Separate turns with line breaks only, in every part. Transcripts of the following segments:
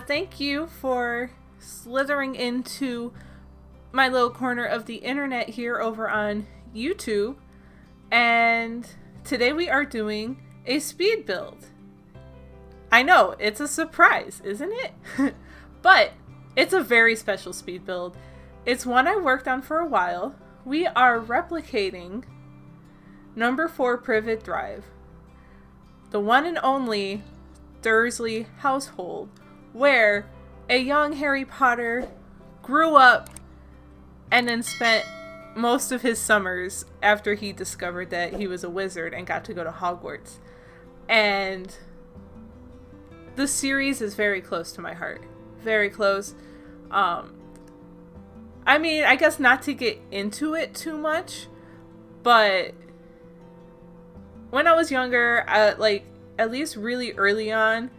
Thank you for slithering into my little corner of the internet here over on YouTube. And today we are doing a speed build. I know, it's a surprise, isn't it? But it's a very special speed build. It's one I worked on for a while. We are replicating number 4 Privet Drive. The one and only Dursley household, where a young Harry Potter grew up and then spent most of his summers after he discovered that he was a wizard and got to go to Hogwarts. And the series is very close to my heart. Very close. I mean, I guess not to get into it too much, but when I was younger, at least really early on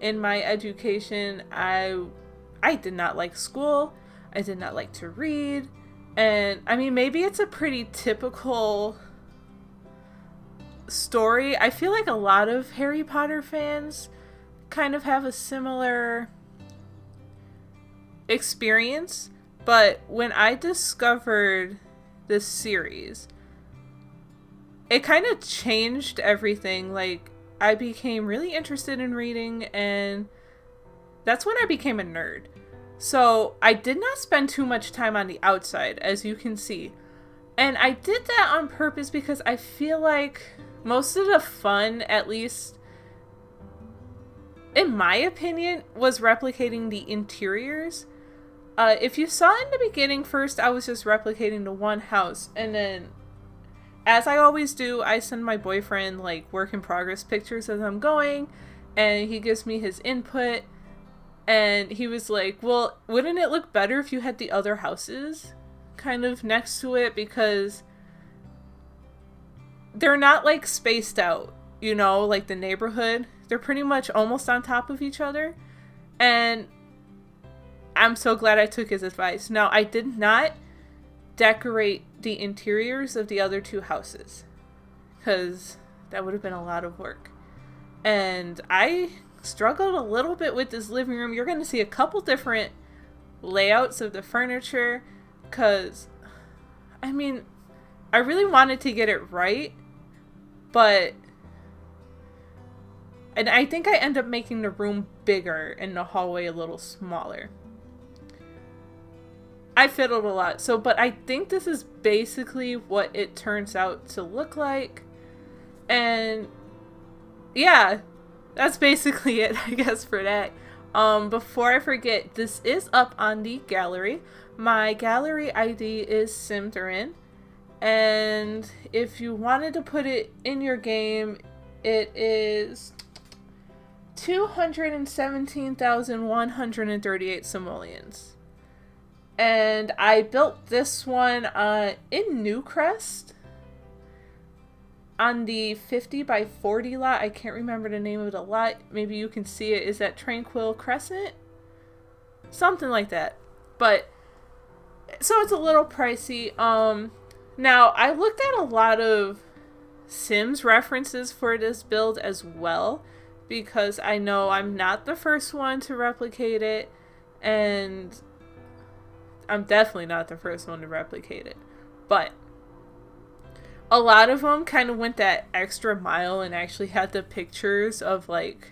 in my education, I did not like school. I did not like to read. And I mean, maybe it's a pretty typical story. I feel like a lot of Harry Potter fans kind of have a similar experience. But when I discovered this series, it kind of changed everything. Like, I became really interested in reading, and that's when I became a nerd. So I did not spend too much time on the outside, as you can see. And I did that on purpose because I feel like most of the fun, at least in my opinion, was replicating the interiors. If you saw in the beginning, first I was just replicating the one house, and then, as I always do, I send my boyfriend like work in progress pictures as I'm going, and he gives me his input, and he was like, well, wouldn't it look better if you had the other houses kind of next to it, because they're not like spaced out, you know, like the neighborhood. They're pretty much almost on top of each other. And I'm so glad I took his advice. Now, I did not decorate the interiors of the other two houses, because that would have been a lot of work. And I struggled a little bit with this living room. You're going to see a couple different layouts of the furniture, because, I mean, I really wanted to get it right, and I think I end up making the room bigger and the hallway a little smaller. I fiddled a lot, but I think this is basically what it turns out to look like. And yeah, that's basically it, I guess, for that. Before I forget, this is up on the gallery. My gallery ID is Symtherin. And if you wanted to put it in your game, it is 217,138 simoleons. And I built this one in Newcrest on the 50 by 40 lot. I can't remember the name of the lot. Maybe you can see it. Is that Tranquil Crescent? Something like that. But, so it's a little pricey. Now, I looked at a lot of Sims references for this build as well, because I know I'm not the first one to replicate it, and I'm definitely not the first one to replicate it. But a lot of them kind of went that extra mile and actually had the pictures of, like,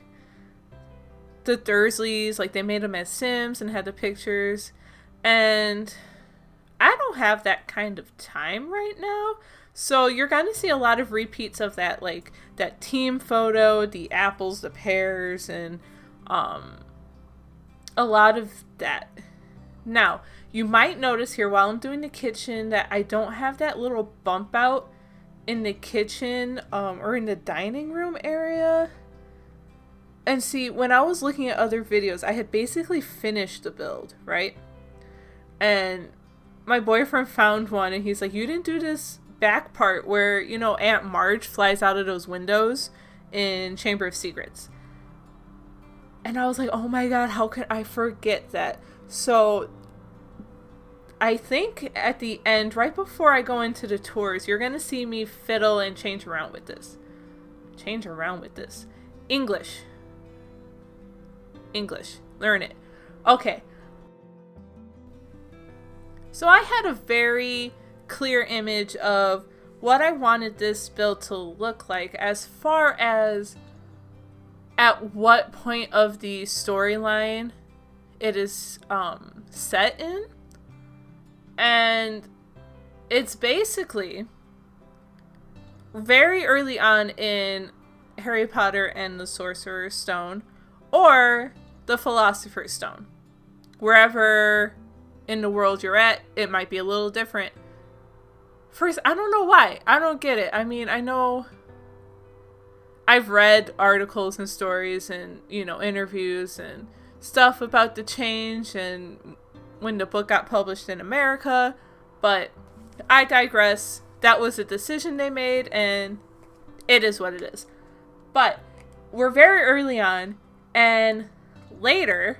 the Dursleys. Like, they made them as Sims and had the pictures. And I don't have that kind of time right now. So you're going to see a lot of repeats of that, like, that team photo, the apples, the pears, and a lot of that. Now, you might notice here while I'm doing the kitchen that I don't have that little bump out in the kitchen or in the dining room area. And see, when I was looking at other videos, I had basically finished the build, right? And my boyfriend found one, and he's like, you didn't do this back part where, you know, Aunt Marge flies out of those windows in Chamber of Secrets. And I was like, oh my god, how could I forget that? So I think at the end, right before I go into the tours, you're going to see me fiddle and change around with this. English. learn it. Okay. So I had a very clear image of what I wanted this build to look like as far as at what point of the storyline it is set in. And it's basically very early on in Harry Potter and the Sorcerer's Stone, or the Philosopher's Stone. Wherever in the world you're at, it might be a little different. First, I don't know why. I don't get it. I mean, I know I've read articles and stories and, you know, interviews and stuff about the change and when the book got published in America, but I digress. That was a decision they made, and it is what it is. But we're very early on, and later,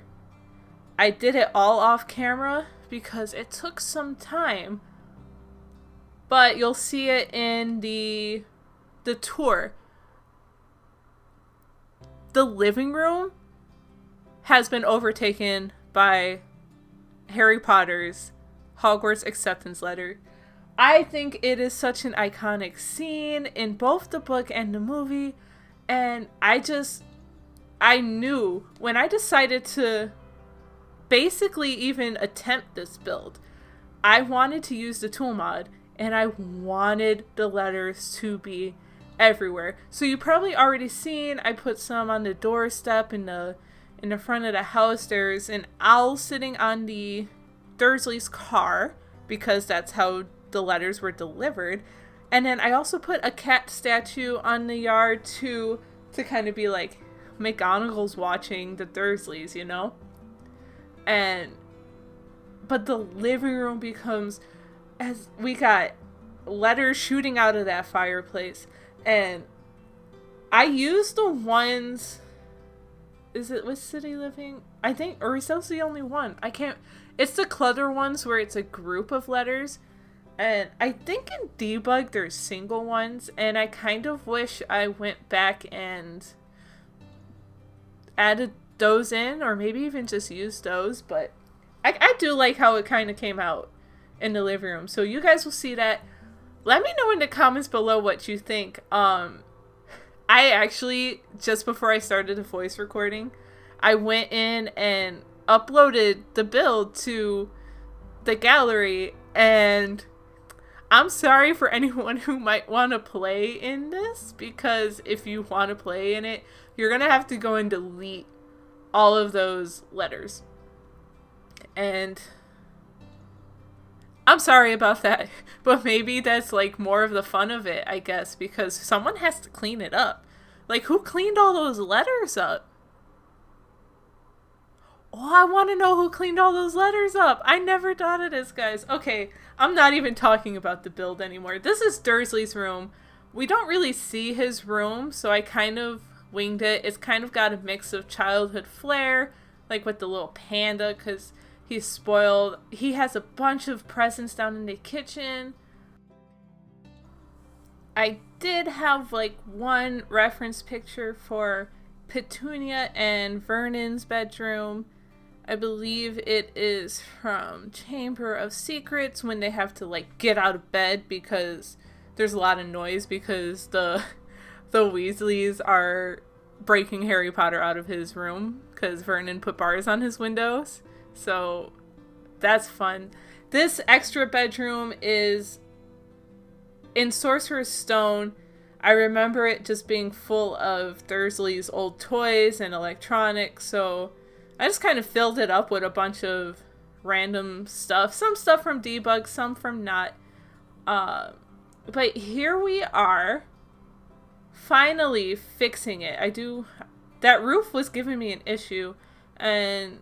I did it all off camera because it took some time. But you'll see it in the tour. The living room has been overtaken by Harry Potter's Hogwarts acceptance letter. I think it is such an iconic scene in both the book and the movie. And I knew when I decided to basically even attempt this build, I wanted to use the tool mod, and I wanted the letters to be everywhere. So you probably already seen, I put some on the doorstep in the front of the house. There's an owl sitting on the Dursley's car because that's how the letters were delivered. And then I also put a cat statue on the yard to kind of be like McGonagall's watching the Dursleys, you know? But the living room becomes, as we got letters shooting out of that fireplace. And I used the ones, was City Living? I think, or is that the only one? It's the clutter ones where it's a group of letters. And I think in Debug there's single ones. And I kind of wish I went back and added those in, or maybe even just used those. But I do like how it kind of came out in the living room. So you guys will see that. Let me know in the comments below what you think. I actually, just before I started the voice recording, I went in and uploaded the build to the gallery, and I'm sorry for anyone who might want to play in this, because if you want to play in it, you're going to have to go and delete all of those letters. And I'm sorry about that, but maybe that's like more of the fun of it, I guess, because someone has to clean it up. Like, who cleaned all those letters up? Oh, I want to know who cleaned all those letters up. I never thought of this, guys. Okay, I'm not even talking about the build anymore. This is Dursley's room. We don't really see his room, so I kind of winged it. It's kind of got a mix of childhood flair, like with the little panda, because he's spoiled. He has a bunch of presents down in the kitchen. I did have like one reference picture for Petunia and Vernon's bedroom. I believe it is from Chamber of Secrets, when they have to like get out of bed because there's a lot of noise because the Weasleys are breaking Harry Potter out of his room because Vernon put bars on his windows. So that's fun. This extra bedroom is in Sorcerer's Stone. I remember it just being full of Dursley's old toys and electronics, so I just kind of filled it up with a bunch of random stuff. Some stuff from Debug, some from not. But here we are, finally fixing it. That roof was giving me an issue, and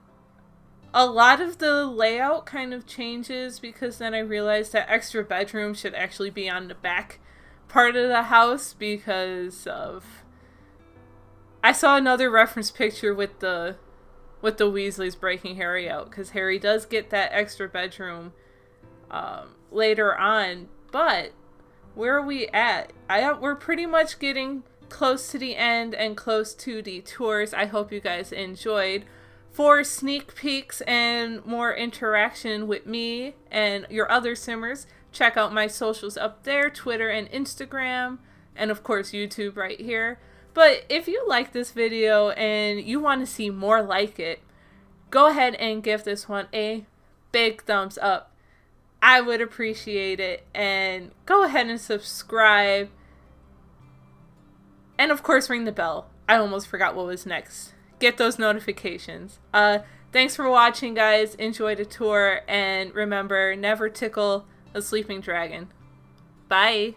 a lot of the layout kind of changes because then I realized that extra bedroom should actually be on the back part of the house because of... I saw another reference picture with the Weasleys breaking Harry out, because Harry does get that extra bedroom later on. But where are we at? We're pretty much getting close to the end and close to the tours. I hope you guys enjoyed. For sneak peeks and more interaction with me and your other simmers, check out my socials up there, Twitter and Instagram, and of course YouTube right here. But if you like this video and you want to see more like it, go ahead and give this one a big thumbs up. I would appreciate it. And go ahead and subscribe. And of course, ring the bell. I almost forgot what was next. Get those notifications. Thanks for watching, guys. Enjoy the tour. And remember, never tickle a sleeping dragon. Bye.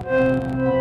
bye.